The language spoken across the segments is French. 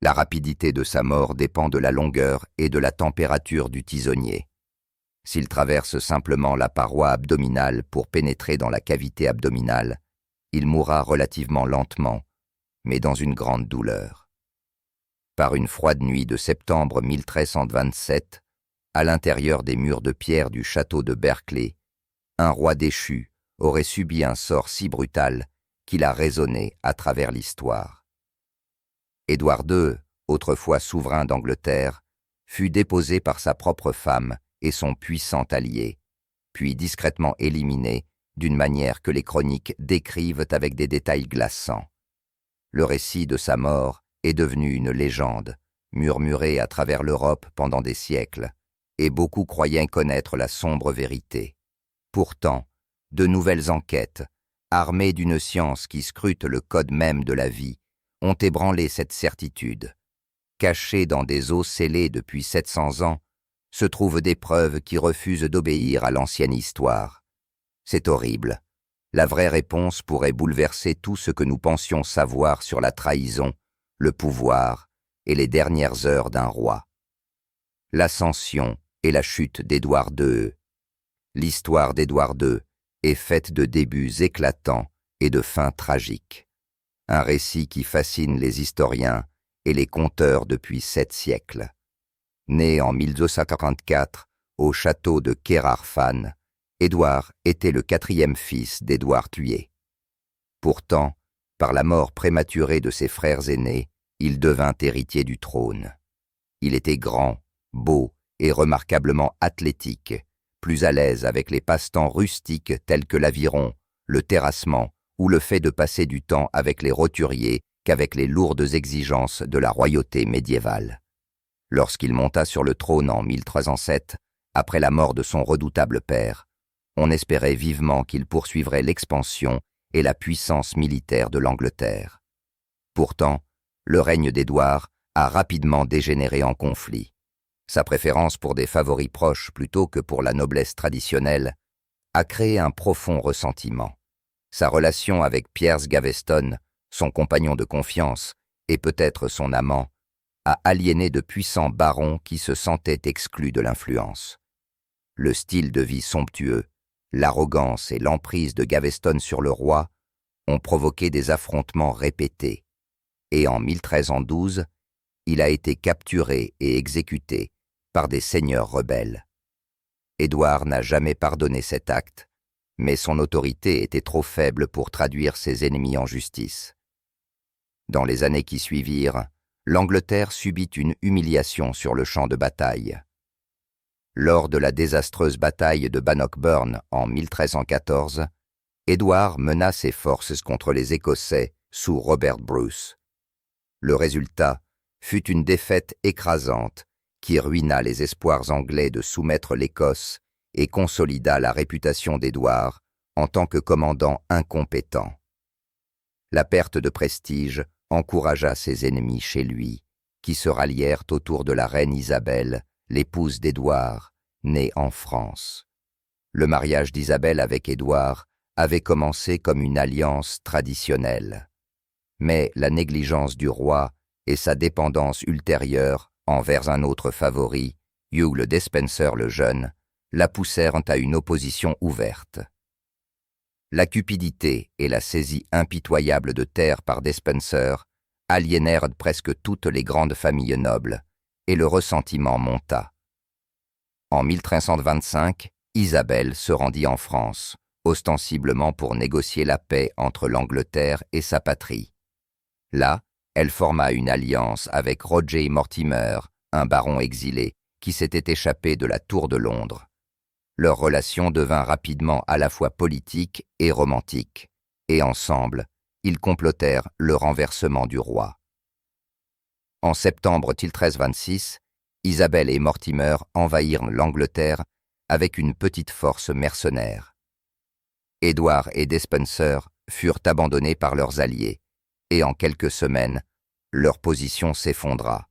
La rapidité de sa mort dépend de la longueur et de la température du tisonnier. S'il traverse simplement la paroi abdominale pour pénétrer dans la cavité abdominale, il mourra relativement lentement, mais dans une grande douleur. Par une froide nuit de septembre 1327, à l'intérieur des murs de pierre du château de Berkeley, un roi déchu aurait subi un sort si brutal qu'il a résonné à travers l'histoire. Édouard II, autrefois souverain d'Angleterre, fut déposé par sa propre femme et son puissant allié, puis discrètement éliminé d'une manière que les chroniques décrivent avec des détails glaçants. Le récit de sa mort est devenu une légende, murmurée à travers l'Europe pendant des siècles, et beaucoup croyaient connaître la sombre vérité. Pourtant, de nouvelles enquêtes, armées d'une science qui scrute le code même de la vie, ont ébranlé cette certitude. Cachées dans des eaux scellées depuis 700 ans, se trouvent des preuves qui refusent d'obéir à l'ancienne histoire. C'est horrible. La vraie réponse pourrait bouleverser tout ce que nous pensions savoir sur la trahison, le pouvoir et les dernières heures d'un roi. L'ascension et la chute d'Édouard II. L'histoire d'Édouard II est faite de débuts éclatants et de fins tragiques. Un récit qui fascine les historiens et les conteurs depuis 7 siècles. Né en 1244 au château de Caerarfan, Édouard était le 4e fils d'Édouard Thuyer. Pourtant, par la mort prématurée de ses frères aînés, il devint héritier du trône. Il était grand, beau et remarquablement athlétique, plus à l'aise avec les passe-temps rustiques tels que l'aviron, le terrassement ou le fait de passer du temps avec les roturiers qu'avec les lourdes exigences de la royauté médiévale. Lorsqu'il monta sur le trône en 1307, après la mort de son redoutable père, on espérait vivement qu'il poursuivrait l'expansion et la puissance militaire de l'Angleterre. Pourtant, le règne d'Édouard a rapidement dégénéré en conflit. Sa préférence pour des favoris proches plutôt que pour la noblesse traditionnelle a créé un profond ressentiment. Sa relation avec Piers Gaveston, son compagnon de confiance et peut-être son amant, a aliéné de puissants barons qui se sentaient exclus de l'influence. Le style de vie somptueux, l'arrogance et l'emprise de Gaveston sur le roi ont provoqué des affrontements répétés, et en 1312, il a été capturé et exécuté par des seigneurs rebelles. Édouard n'a jamais pardonné cet acte, mais son autorité était trop faible pour traduire ses ennemis en justice. Dans les années qui suivirent, l'Angleterre subit une humiliation sur le champ de bataille. Lors de la désastreuse bataille de Bannockburn en 1314, Édouard mena ses forces contre les Écossais sous Robert Bruce. Le résultat fut une défaite écrasante qui ruina les espoirs anglais de soumettre l'Écosse et consolida la réputation d'Édouard en tant que commandant incompétent. La perte de prestige encouragea ses ennemis chez lui, qui se rallièrent autour de la reine Isabelle, l'épouse d'Édouard, née en France. Le mariage d'Isabelle avec Édouard avait commencé comme une alliance traditionnelle. Mais la négligence du roi et sa dépendance ultérieure envers un autre favori, Hugh le Despencer le Jeune, la poussèrent à une opposition ouverte. La cupidité et la saisie impitoyable de terre par Despencer aliénèrent presque toutes les grandes familles nobles, et le ressentiment monta. En 1325, Isabelle se rendit en France, ostensiblement pour négocier la paix entre l'Angleterre et sa patrie. Là, elle forma une alliance avec Roger Mortimer, un baron exilé, qui s'était échappé de la Tour de Londres. Leur relation devint rapidement à la fois politique et romantique, et ensemble, ils complotèrent le renversement du roi. En septembre 1326, Isabelle et Mortimer envahirent l'Angleterre avec une petite force mercenaire. Édouard et Despencer furent abandonnés par leurs alliés, et en quelques semaines, leur position s'effondra.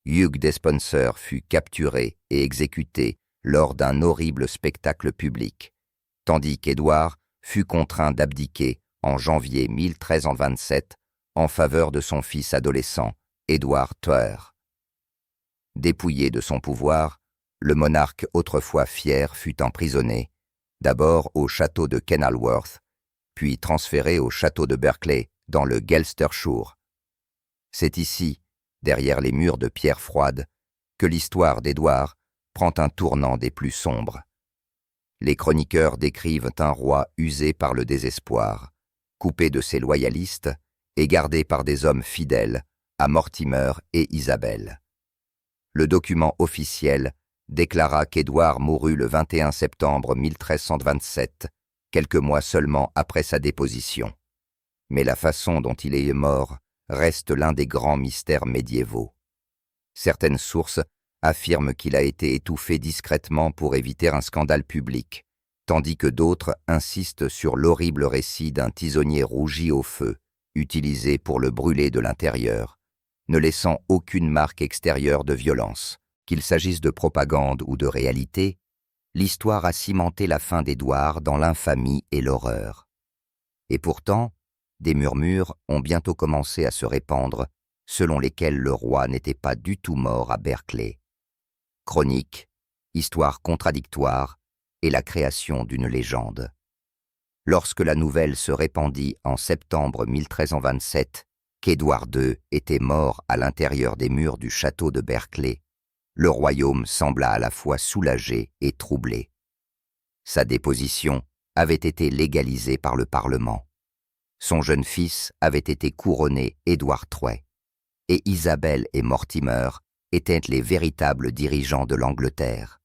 Hugh Despencer fut capturé et exécuté lors d'un horrible spectacle public, tandis qu'Édouard fut contraint d'abdiquer en janvier 1327 en faveur de son fils adolescent, Édouard Thoër. Dépouillé de son pouvoir, le monarque autrefois fier fut emprisonné, d'abord au château de Kenilworth, puis transféré au château de Berkeley, dans le Gloucestershire. C'est ici, derrière les murs de pierre froide, que l'histoire d'Édouard prend un tournant des plus sombres. Les chroniqueurs décrivent un roi usé par le désespoir, coupé de ses loyalistes et gardé par des hommes fidèles à Mortimer et Isabelle. Le document officiel déclara qu'Édouard mourut le 21 septembre 1327, quelques mois seulement après sa déposition. Mais la façon dont il est mort reste l'un des grands mystères médiévaux. Certaines sources affirment qu'il a été étouffé discrètement pour éviter un scandale public, tandis que d'autres insistent sur l'horrible récit d'un tisonnier rougi au feu, utilisé pour le brûler de l'intérieur, ne laissant aucune marque extérieure de violence. Qu'il s'agisse de propagande ou de réalité, l'histoire a cimenté la fin d'Édouard dans l'infamie et l'horreur. Et pourtant, des murmures ont bientôt commencé à se répandre, selon lesquels le roi n'était pas du tout mort à Berkeley. Chronique, histoire contradictoire et la création d'une légende. Lorsque la nouvelle se répandit en septembre 1327 qu'Édouard II était mort à l'intérieur des murs du château de Berkeley, le royaume sembla à la fois soulagé et troublé. Sa déposition avait été légalisée par le Parlement. Son jeune fils avait été couronné Édouard III, et Isabelle et Mortimer étaient les véritables dirigeants de l'Angleterre.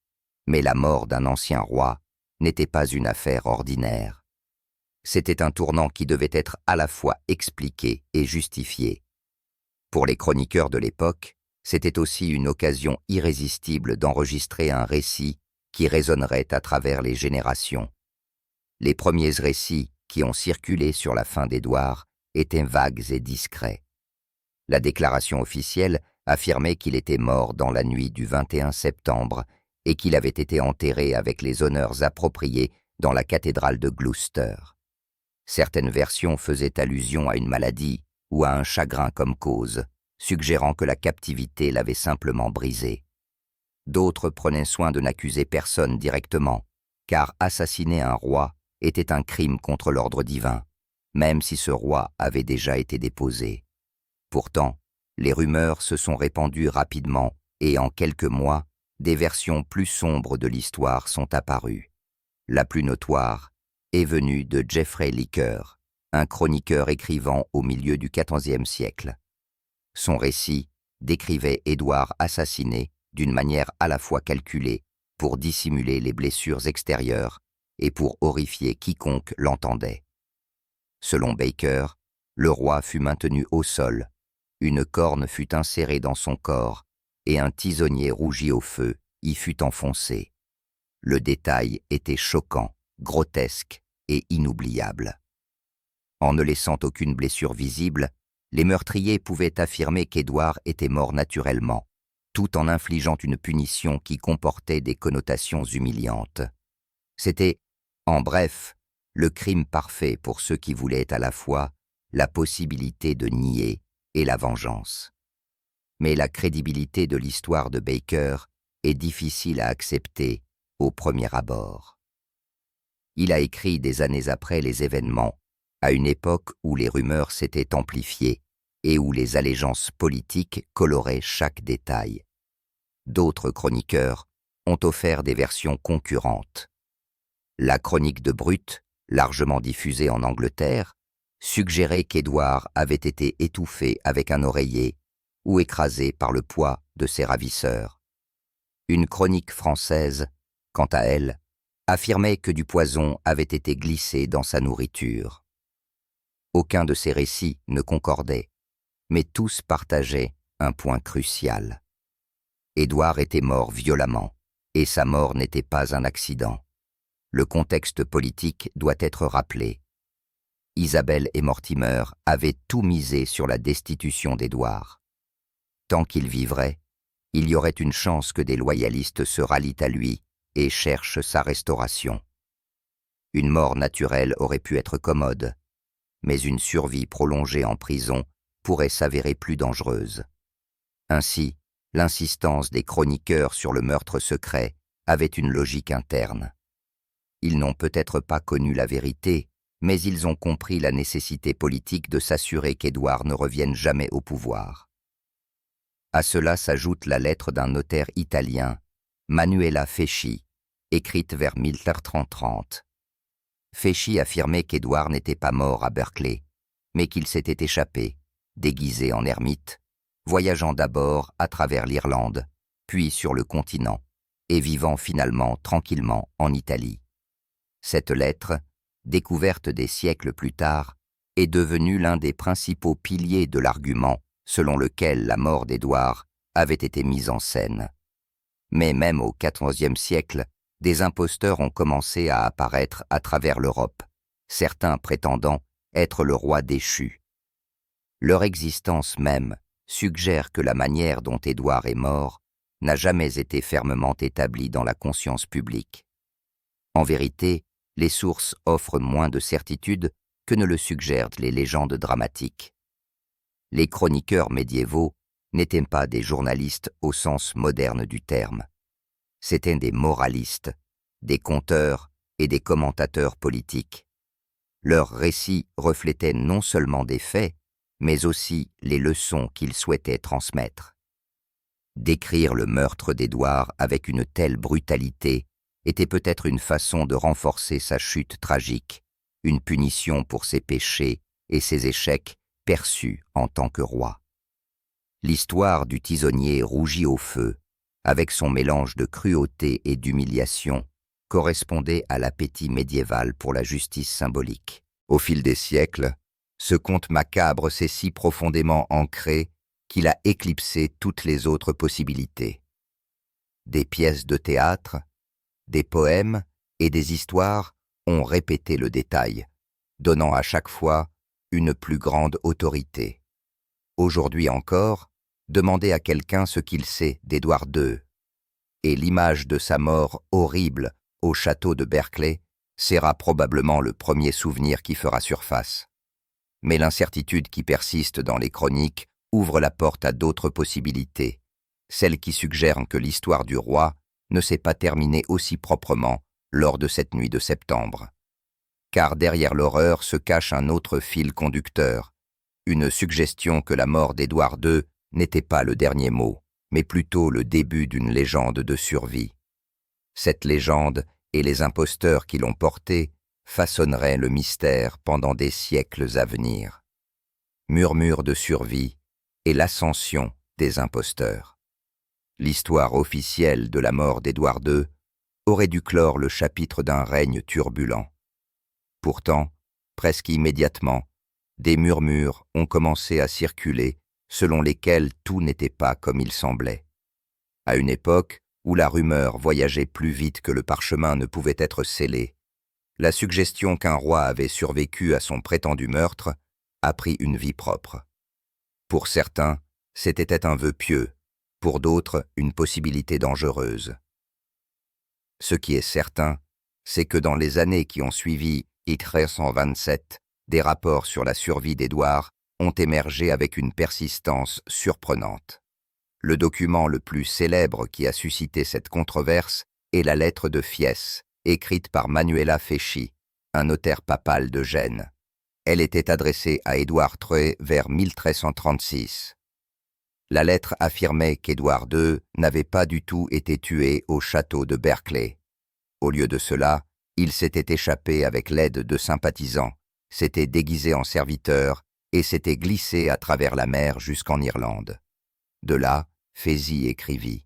Mais la mort d'un ancien roi n'était pas une affaire ordinaire. C'était un tournant qui devait être à la fois expliqué et justifié. Pour les chroniqueurs de l'époque, c'était aussi une occasion irrésistible d'enregistrer un récit qui résonnerait à travers les générations. Les premiers récits qui ont circulé sur la fin d'Édouard étaient vagues et discrets. La déclaration officielle affirmait qu'il était mort dans la nuit du 21 septembre et qu'il avait été enterré avec les honneurs appropriés dans la cathédrale de Gloucester. Certaines versions faisaient allusion à une maladie ou à un chagrin comme cause, suggérant que la captivité l'avait simplement brisé. D'autres prenaient soin de n'accuser personne directement, car assassiner un roi était un crime contre l'ordre divin, même si ce roi avait déjà été déposé. Pourtant, les rumeurs se sont répandues rapidement et en quelques mois, des versions plus sombres de l'histoire sont apparues. La plus notoire est venue de Geoffrey Licker, un chroniqueur écrivant au milieu du XIVe siècle. Son récit décrivait Édouard assassiné d'une manière à la fois calculée pour dissimuler les blessures extérieures et pour horrifier quiconque l'entendait. Selon Baker, le roi fut maintenu au sol, une corne fut insérée dans son corps et un tisonnier rougi au feu y fut enfoncé. Le détail était choquant, grotesque et inoubliable. En ne laissant aucune blessure visible, les meurtriers pouvaient affirmer qu'Édouard était mort naturellement, tout en infligeant une punition qui comportait des connotations humiliantes. C'était, en bref, le crime parfait pour ceux qui voulaient à la fois la possibilité de nier et la vengeance. Mais la crédibilité de l'histoire de Baker est difficile à accepter au premier abord. Il a écrit des années après les événements, à une époque où les rumeurs s'étaient amplifiées et où les allégeances politiques coloraient chaque détail. D'autres chroniqueurs ont offert des versions concurrentes. La chronique de Brut, largement diffusée en Angleterre, suggérait qu'Édouard avait été étouffé avec un oreiller ou écrasé par le poids de ses ravisseurs. Une chronique française, quant à elle, affirmait que du poison avait été glissé dans sa nourriture. Aucun de ces récits ne concordait, mais tous partageaient un point crucial. Édouard était mort violemment, et sa mort n'était pas un accident. Le contexte politique doit être rappelé. Isabelle et Mortimer avaient tout misé sur la destitution d'Édouard. Tant qu'il vivrait, il y aurait une chance que des loyalistes se rallient à lui et cherchent sa restauration. Une mort naturelle aurait pu être commode, mais une survie prolongée en prison pourrait s'avérer plus dangereuse. Ainsi, l'insistance des chroniqueurs sur le meurtre secret avait une logique interne. Ils n'ont peut-être pas connu la vérité, mais ils ont compris la nécessité politique de s'assurer qu'Édouard ne revienne jamais au pouvoir. À cela s'ajoute la lettre d'un notaire italien, Manuela Fesci, écrite vers 1330. Fesci affirmait qu'Édouard n'était pas mort à Berkeley, mais qu'il s'était échappé, déguisé en ermite, voyageant d'abord à travers l'Irlande, puis sur le continent, et vivant finalement tranquillement en Italie. Cette lettre, découverte des siècles plus tard, est devenue l'un des principaux piliers de l'argument selon lequel la mort d'Édouard avait été mise en scène. Mais même au XIVe siècle, des imposteurs ont commencé à apparaître à travers l'Europe, certains prétendant être le roi déchu. Leur existence même suggère que la manière dont Édouard est mort n'a jamais été fermement établie dans la conscience publique. En vérité, les sources offrent moins de certitude que ne le suggèrent les légendes dramatiques. Les chroniqueurs médiévaux n'étaient pas des journalistes au sens moderne du terme. C'étaient des moralistes, des conteurs et des commentateurs politiques. Leurs récits reflétaient non seulement des faits, mais aussi les leçons qu'ils souhaitaient transmettre. Décrire le meurtre d'Édouard avec une telle brutalité était peut-être une façon de renforcer sa chute tragique, une punition pour ses péchés et ses échecs perçus en tant que roi. L'histoire du tisonnier rougi au feu, avec son mélange de cruauté et d'humiliation, correspondait à l'appétit médiéval pour la justice symbolique. Au fil des siècles, ce conte macabre s'est si profondément ancré qu'il a éclipsé toutes les autres possibilités. Des pièces de théâtre, des poèmes et des histoires ont répété le détail, donnant à chaque fois une plus grande autorité. Aujourd'hui encore, demandez à quelqu'un ce qu'il sait d'Édouard II, et l'image de sa mort horrible au château de Berkeley sera probablement le premier souvenir qui fera surface. Mais l'incertitude qui persiste dans les chroniques ouvre la porte à d'autres possibilités, celles qui suggèrent que l'histoire du roi ne s'est pas terminée aussi proprement lors de cette nuit de septembre. Car derrière l'horreur se cache un autre fil conducteur, une suggestion que la mort d'Édouard II n'était pas le dernier mot, mais plutôt le début d'une légende de survie. Cette légende et les imposteurs qui l'ont portée façonneraient le mystère pendant des siècles à venir. Murmure de survie et l'ascension des imposteurs. L'histoire officielle de la mort d'Édouard II aurait dû clore le chapitre d'un règne turbulent. Pourtant, presque immédiatement, des murmures ont commencé à circuler selon lesquels tout n'était pas comme il semblait. À une époque où la rumeur voyageait plus vite que le parchemin ne pouvait être scellé, la suggestion qu'un roi avait survécu à son prétendu meurtre a pris une vie propre. Pour certains, c'était un vœu pieux, pour d'autres, une possibilité dangereuse. Ce qui est certain, c'est que dans les années qui ont suivi 1327, des rapports sur la survie d'Édouard ont émergé avec une persistance surprenante. Le document le plus célèbre qui a suscité cette controverse est la lettre de Fies, écrite par Manuela Fesci, un notaire papal de Gênes. Elle était adressée à Édouard III vers 1336. La lettre affirmait qu'Édouard II n'avait pas du tout été tué au château de Berkeley. Au lieu de cela, il s'était échappé avec l'aide de sympathisants, s'était déguisé en serviteur et s'était glissé à travers la mer jusqu'en Irlande. De là, Fesci écrivit.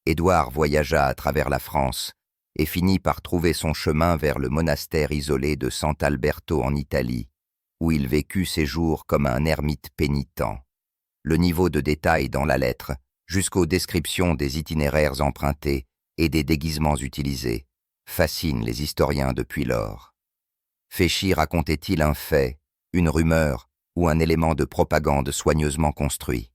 Édouard voyagea à travers la France et finit par trouver son chemin vers le monastère isolé de Sant'Alberto en Italie, où il vécut ses jours comme un ermite pénitent. Le niveau de détail dans la lettre, jusqu'aux descriptions des itinéraires empruntés et des déguisements utilisés, fascine les historiens depuis lors. Fesci racontait-il un fait, une rumeur ou un élément de propagande soigneusement construit?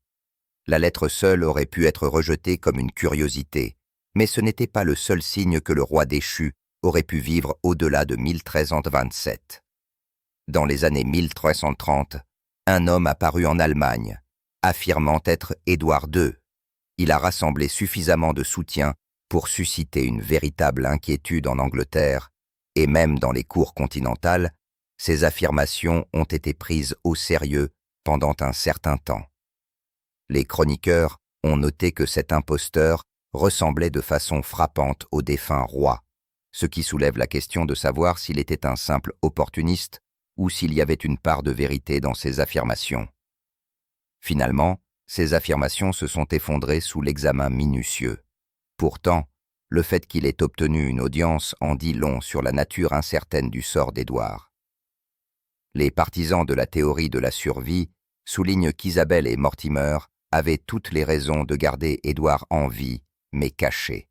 La lettre seule aurait pu être rejetée comme une curiosité, mais ce n'était pas le seul signe que le roi déchu aurait pu vivre au-delà de 1327. Dans les années 1330, un homme apparut en Allemagne, affirmant être Édouard II. Il a rassemblé suffisamment de soutien pour susciter une véritable inquiétude en Angleterre, et même dans les cours continentales, ces affirmations ont été prises au sérieux pendant un certain temps. Les chroniqueurs ont noté que cet imposteur ressemblait de façon frappante au défunt roi, ce qui soulève la question de savoir s'il était un simple opportuniste ou s'il y avait une part de vérité dans ces affirmations. Finalement, ces affirmations se sont effondrées sous l'examen minutieux. Pourtant, le fait qu'il ait obtenu une audience en dit long sur la nature incertaine du sort d'Édouard. Les partisans de la théorie de la survie soulignent qu'Isabelle et Mortimer avaient toutes les raisons de garder Édouard en vie, mais caché.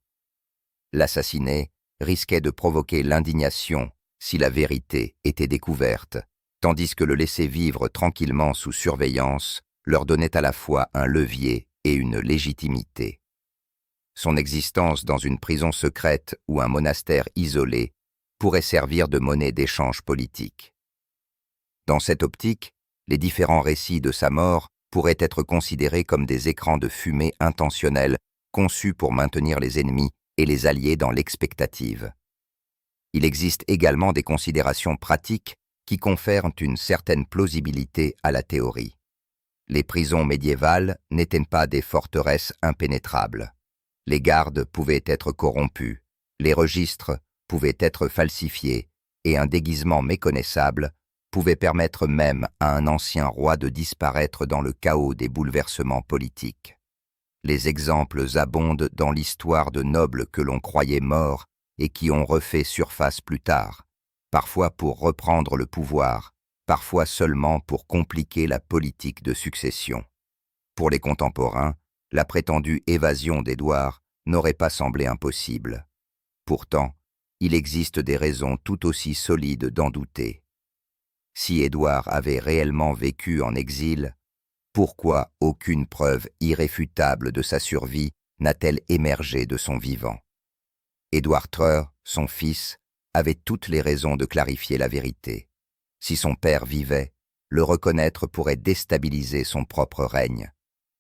L'assassiner risquait de provoquer l'indignation si la vérité était découverte, tandis que le laisser vivre tranquillement sous surveillance leur donnait à la fois un levier et une légitimité. Son existence dans une prison secrète ou un monastère isolé pourrait servir de monnaie d'échange politique. Dans cette optique, les différents récits de sa mort pourraient être considérés comme des écrans de fumée intentionnels conçus pour maintenir les ennemis et les alliés dans l'expectative. Il existe également des considérations pratiques qui confèrent une certaine plausibilité à la théorie. Les prisons médiévales n'étaient pas des forteresses impénétrables. Les gardes pouvaient être corrompus, les registres pouvaient être falsifiés, et un déguisement méconnaissable pouvait permettre même à un ancien roi de disparaître dans le chaos des bouleversements politiques. Les exemples abondent dans l'histoire de nobles que l'on croyait morts et qui ont refait surface plus tard, parfois pour reprendre le pouvoir, parfois seulement pour compliquer la politique de succession. Pour les contemporains, la prétendue évasion d'Édouard n'aurait pas semblé impossible. Pourtant, il existe des raisons tout aussi solides d'en douter. Si Édouard avait réellement vécu en exil, pourquoi aucune preuve irréfutable de sa survie n'a-t-elle émergé de son vivant? Édouard III, son fils, avait toutes les raisons de clarifier la vérité. Si son père vivait, le reconnaître pourrait déstabiliser son propre règne.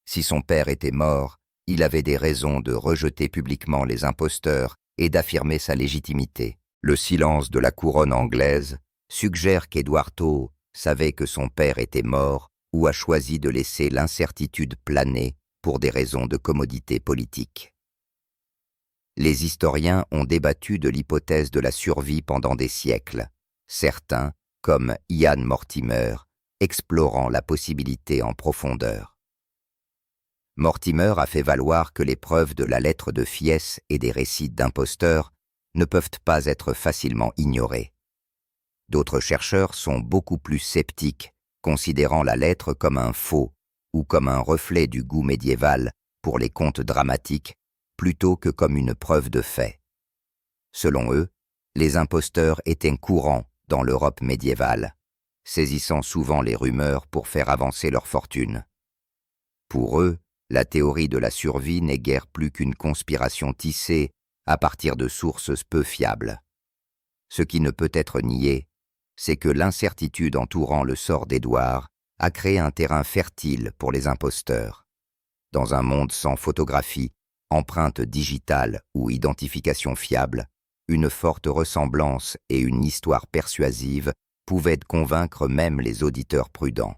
Si son père était mort, il avait des raisons de rejeter publiquement les imposteurs et d'affirmer sa légitimité. Le silence de la couronne anglaise suggère qu'Édouard II savait que son père était mort ou a choisi de laisser l'incertitude planer pour des raisons de commodité politique. Les historiens ont débattu de l'hypothèse de la survie pendant des siècles, certains, comme Ian Mortimer, explorant la possibilité en profondeur. Mortimer a fait valoir que les preuves de la lettre de Fies et des récits d'imposteurs ne peuvent pas être facilement ignorées. D'autres chercheurs sont beaucoup plus sceptiques, considérant la lettre comme un faux ou comme un reflet du goût médiéval pour les contes dramatiques plutôt que comme une preuve de fait. Selon eux, les imposteurs étaient courants dans l'Europe médiévale, saisissant souvent les rumeurs pour faire avancer leur fortune. Pour eux, la théorie de la survie n'est guère plus qu'une conspiration tissée à partir de sources peu fiables. Ce qui ne peut être nié, c'est que l'incertitude entourant le sort d'Édouard a créé un terrain fertile pour les imposteurs. Dans un monde sans photographie, empreinte digitale ou identification fiable, une forte ressemblance et une histoire persuasive pouvaient convaincre même les auditeurs prudents.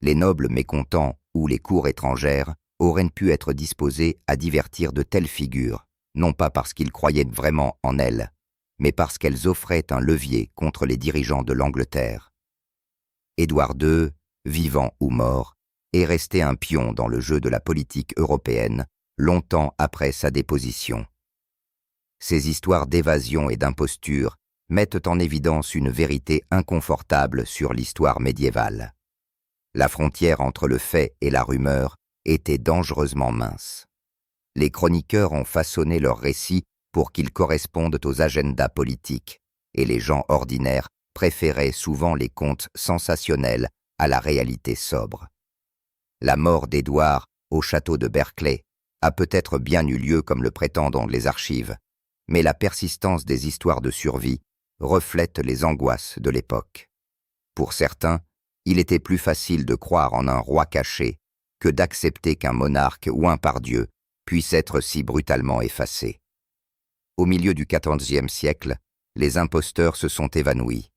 Les nobles mécontents ou les cours étrangères auraient pu être disposés à divertir de telles figures, non pas parce qu'ils croyaient vraiment en elles, mais parce qu'elles offraient un levier contre les dirigeants de l'Angleterre. Édouard II, vivant ou mort, est resté un pion dans le jeu de la politique européenne longtemps après sa déposition. Ces histoires d'évasion et d'imposture mettent en évidence une vérité inconfortable sur l'histoire médiévale. La frontière entre le fait et la rumeur était dangereusement mince. Les chroniqueurs ont façonné leurs récits pour qu'ils correspondent aux agendas politiques, et les gens ordinaires préféraient souvent les contes sensationnels à la réalité sobre. La mort d'Édouard au château de Berkeley a peut-être bien eu lieu comme le prétendent les archives, mais la persistance des histoires de survie reflète les angoisses de l'époque. Pour certains, il était plus facile de croire en un roi caché que d'accepter qu'un monarque ou un pardieu puisse être si brutalement effacé. Au milieu du XIVe siècle, les imposteurs se sont évanouis.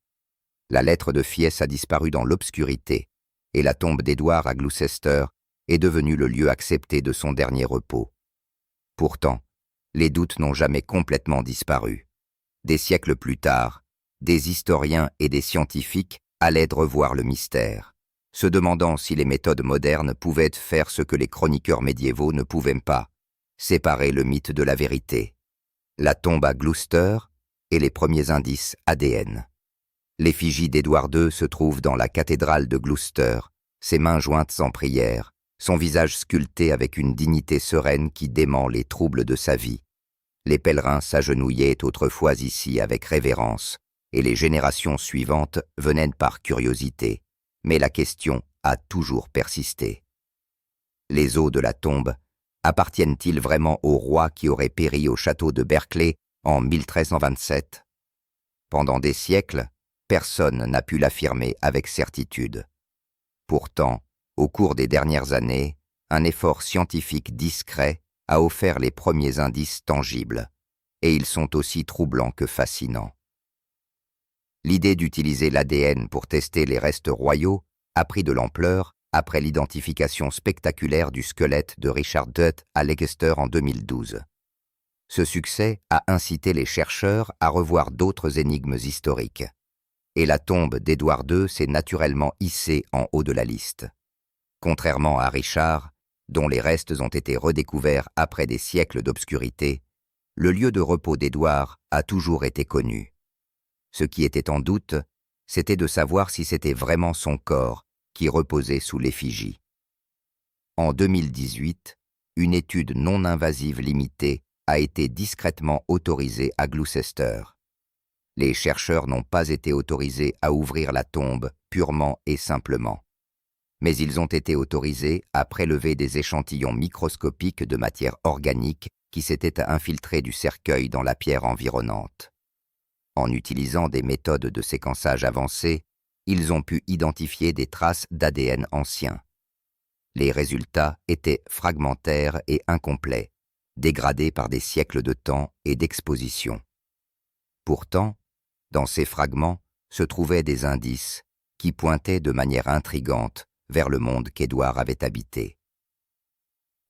La lettre de Fies a disparu dans l'obscurité, et la tombe d'Édouard à Gloucester est devenue le lieu accepté de son dernier repos. Pourtant, les doutes n'ont jamais complètement disparu. Des siècles plus tard, des historiens et des scientifiques allaient revoir le mystère, se demandant si les méthodes modernes pouvaient faire ce que les chroniqueurs médiévaux ne pouvaient pas, séparer le mythe de la vérité. La tombe à Gloucester et les premiers indices ADN. L'effigie d'Édouard II se trouve dans la cathédrale de Gloucester, ses mains jointes en prière, son visage sculpté avec une dignité sereine qui dément les troubles de sa vie. Les pèlerins s'agenouillaient autrefois ici avec révérence, et les générations suivantes venaient par curiosité, mais la question a toujours persisté. Les os de la tombe appartiennent-ils vraiment au roi qui aurait péri au château de Berkeley en 1327 ? Pendant des siècles, personne n'a pu l'affirmer avec certitude. Pourtant, au cours des dernières années, un effort scientifique discret a offert les premiers indices tangibles, et ils sont aussi troublants que fascinants. L'idée d'utiliser l'ADN pour tester les restes royaux a pris de l'ampleur après l'identification spectaculaire du squelette de Richard Dutt à Leicester en 2012. Ce succès a incité les chercheurs à revoir d'autres énigmes historiques, et la tombe d'Édouard II s'est naturellement hissée en haut de la liste. Contrairement à Richard, dont les restes ont été redécouverts après des siècles d'obscurité, le lieu de repos d'Édouard a toujours été connu. Ce qui était en doute, c'était de savoir si c'était vraiment son corps qui reposait sous l'effigie. En 2018, une étude non invasive limitée a été discrètement autorisée à Gloucester. Les chercheurs n'ont pas été autorisés à ouvrir la tombe purement et simplement, mais ils ont été autorisés à prélever des échantillons microscopiques de matière organique qui s'étaient infiltrés du cercueil dans la pierre environnante. En utilisant des méthodes de séquençage avancées, ils ont pu identifier des traces d'ADN anciens. Les résultats étaient fragmentaires et incomplets, dégradés par des siècles de temps et d'exposition. Pourtant, dans ces fragments se trouvaient des indices qui pointaient de manière intrigante vers le monde qu'Édouard avait habité.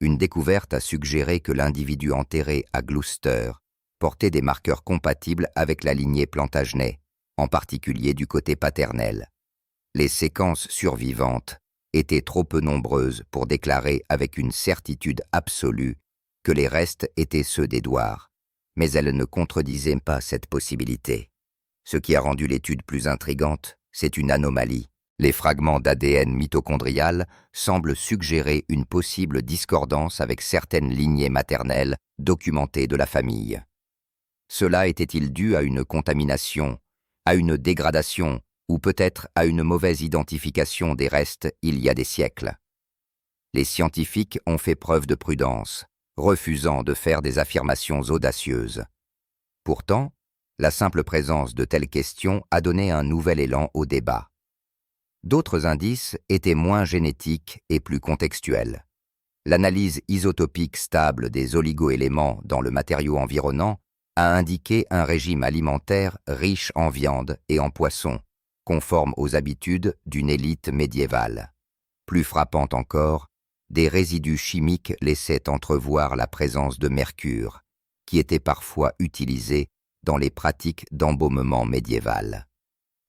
Une découverte a suggéré que l'individu enterré à Gloucester portait des marqueurs compatibles avec la lignée Plantagenet, en particulier du côté paternel. Les séquences survivantes étaient trop peu nombreuses pour déclarer avec une certitude absolue que les restes étaient ceux d'Édouard, mais elles ne contredisaient pas cette possibilité. Ce qui a rendu l'étude plus intrigante, c'est une anomalie. Les fragments d'ADN mitochondrial semblent suggérer une possible discordance avec certaines lignées maternelles documentées de la famille. Cela était-il dû à une contamination, à une dégradation ou peut-être à une mauvaise identification des restes il y a des siècles? Les scientifiques ont fait preuve de prudence, refusant de faire des affirmations audacieuses. Pourtant, la simple présence de telles questions a donné un nouvel élan au débat. D'autres indices étaient moins génétiques et plus contextuels. L'analyse isotopique stable des oligoéléments dans le matériau environnant a indiqué un régime alimentaire riche en viande et en poissons, conforme aux habitudes d'une élite médiévale. Plus frappant encore, des résidus chimiques laissaient entrevoir la présence de mercure, qui était parfois utilisé dans les pratiques d'embaumement médiéval.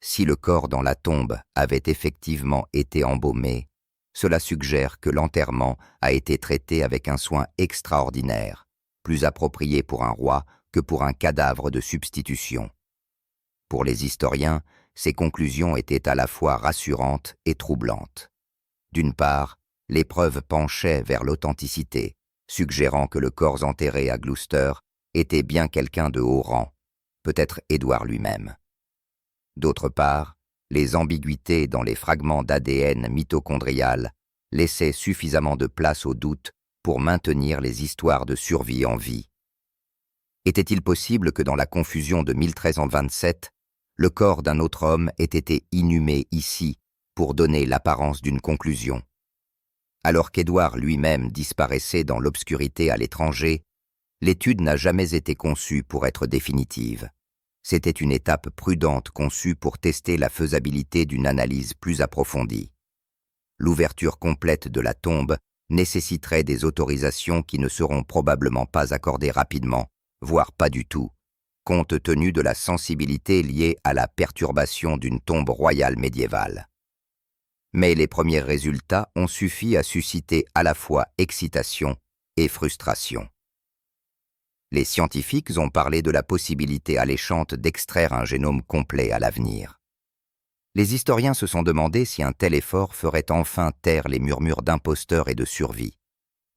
Si le corps dans la tombe avait effectivement été embaumé, cela suggère que l'enterrement a été traité avec un soin extraordinaire, plus approprié pour un roi que pour un cadavre de substitution. Pour les historiens, ces conclusions étaient à la fois rassurantes et troublantes. D'une part, les preuves penchaient vers l'authenticité, suggérant que le corps enterré à Gloucester était bien quelqu'un de haut rang, peut-être Édouard lui-même. D'autre part, les ambiguïtés dans les fragments d'ADN mitochondrial laissaient suffisamment de place au doute pour maintenir les histoires de survie en vie. Était-il possible que dans la confusion de 1327, le corps d'un autre homme ait été inhumé ici pour donner l'apparence d'une conclusion? Alors qu'Édouard lui-même disparaissait dans l'obscurité à l'étranger, l'étude n'a jamais été conçue pour être définitive. C'était une étape prudente conçue pour tester la faisabilité d'une analyse plus approfondie. L'ouverture complète de la tombe nécessiterait des autorisations qui ne seront probablement pas accordées rapidement, voire pas du tout, compte tenu de la sensibilité liée à la perturbation d'une tombe royale médiévale. Mais les premiers résultats ont suffi à susciter à la fois excitation et frustration. Les scientifiques ont parlé de la possibilité alléchante d'extraire un génome complet à l'avenir. Les historiens se sont demandé si un tel effort ferait enfin taire les murmures d'imposteurs et de survie.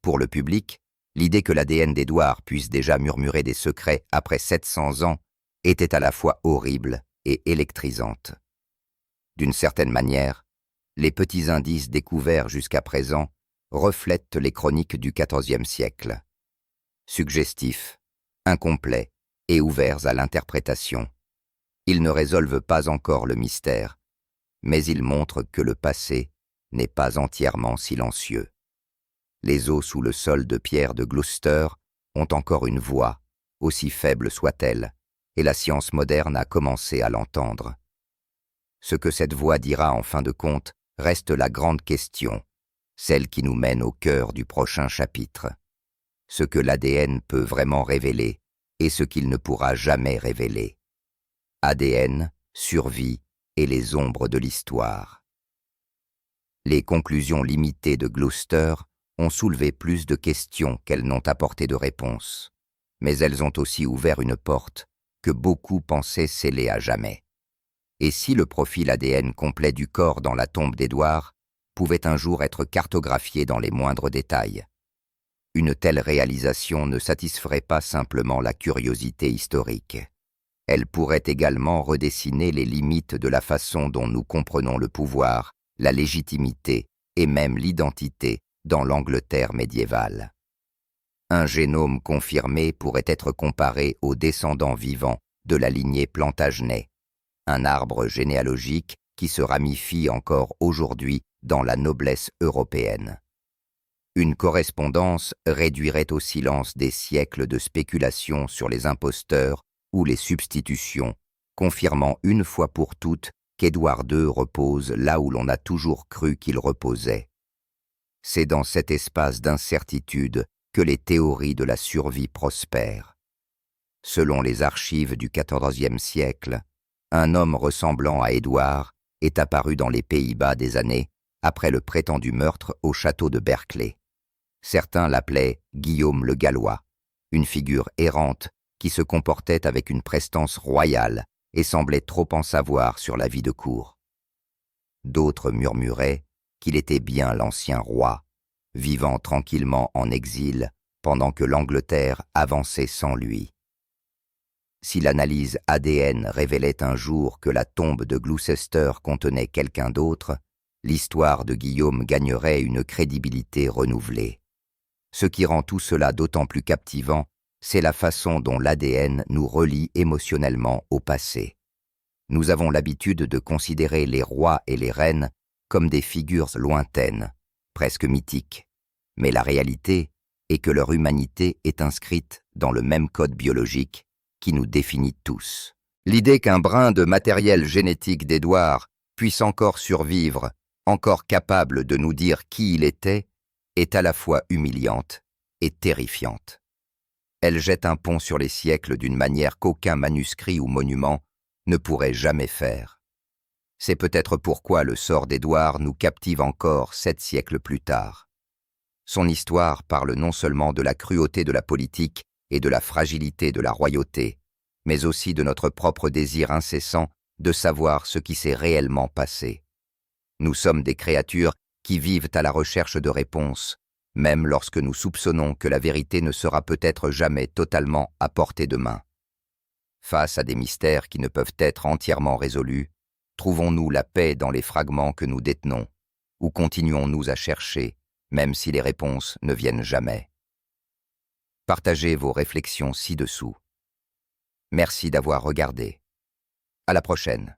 Pour le public, l'idée que l'ADN d'Édouard puisse déjà murmurer des secrets après 700 ans était à la fois horrible et électrisante. D'une certaine manière, les petits indices découverts jusqu'à présent reflètent les chroniques du XIVe siècle. Suggestifs, incomplets et ouverts à l'interprétation, ils ne résolvent pas encore le mystère, mais ils montrent que le passé n'est pas entièrement silencieux. Les os sous le sol de pierre de Gloucester ont encore une voix, aussi faible soit-elle, et la science moderne a commencé à l'entendre. Ce que cette voix dira en fin de compte reste la grande question, celle qui nous mène au cœur du prochain chapitre. Ce que l'ADN peut vraiment révéler et ce qu'il ne pourra jamais révéler. ADN, survie et les ombres de l'histoire. Les conclusions limitées de Gloucester ont soulevé plus de questions qu'elles n'ont apporté de réponses, mais elles ont aussi ouvert une porte que beaucoup pensaient scellée à jamais. Et si le profil ADN complet du corps dans la tombe d'Édouard pouvait un jour être cartographié dans les moindres détails? Une telle réalisation ne satisferait pas simplement la curiosité historique. Elle pourrait également redessiner les limites de la façon dont nous comprenons le pouvoir, la légitimité et même l'identité dans l'Angleterre médiévale. Un génome confirmé pourrait être comparé aux descendants vivants de la lignée Plantagenet, un arbre généalogique qui se ramifie encore aujourd'hui dans la noblesse européenne. Une correspondance réduirait au silence des siècles de spéculation sur les imposteurs ou les substitutions, confirmant une fois pour toutes qu'Édouard II repose là où l'on a toujours cru qu'il reposait. C'est dans cet espace d'incertitude que les théories de la survie prospèrent. Selon les archives du XIVe siècle, un homme ressemblant à Édouard est apparu dans les Pays-Bas des années après le prétendu meurtre au château de Berkeley. Certains l'appelaient Guillaume le Gallois, une figure errante qui se comportait avec une prestance royale et semblait trop en savoir sur la vie de cour. D'autres murmuraient qu'il était bien l'ancien roi, vivant tranquillement en exil pendant que l'Angleterre avançait sans lui. Si l'analyse ADN révélait un jour que la tombe de Gloucester contenait quelqu'un d'autre, l'histoire de Guillaume gagnerait une crédibilité renouvelée. Ce qui rend tout cela d'autant plus captivant, c'est la façon dont l'ADN nous relie émotionnellement au passé. Nous avons l'habitude de considérer les rois et les reines comme des figures lointaines, presque mythiques. Mais la réalité est que leur humanité est inscrite dans le même code biologique qui nous définit tous. L'idée qu'un brin de matériel génétique d'Édouard puisse encore survivre, encore capable de nous dire qui il était, est à la fois humiliante et terrifiante. Elle jette un pont sur les siècles d'une manière qu'aucun manuscrit ou monument ne pourrait jamais faire. C'est peut-être pourquoi le sort d'Édouard nous captive encore 7 siècles plus tard. Son histoire parle non seulement de la cruauté de la politique et de la fragilité de la royauté, mais aussi de notre propre désir incessant de savoir ce qui s'est réellement passé. Nous sommes des créatures qui vivent à la recherche de réponses, même lorsque nous soupçonnons que la vérité ne sera peut-être jamais totalement à portée de main. Face à des mystères qui ne peuvent être entièrement résolus, trouvons-nous la paix dans les fragments que nous détenons, ou continuons-nous à chercher, même si les réponses ne viennent jamais? Partagez vos réflexions ci-dessous. Merci d'avoir regardé. À la prochaine.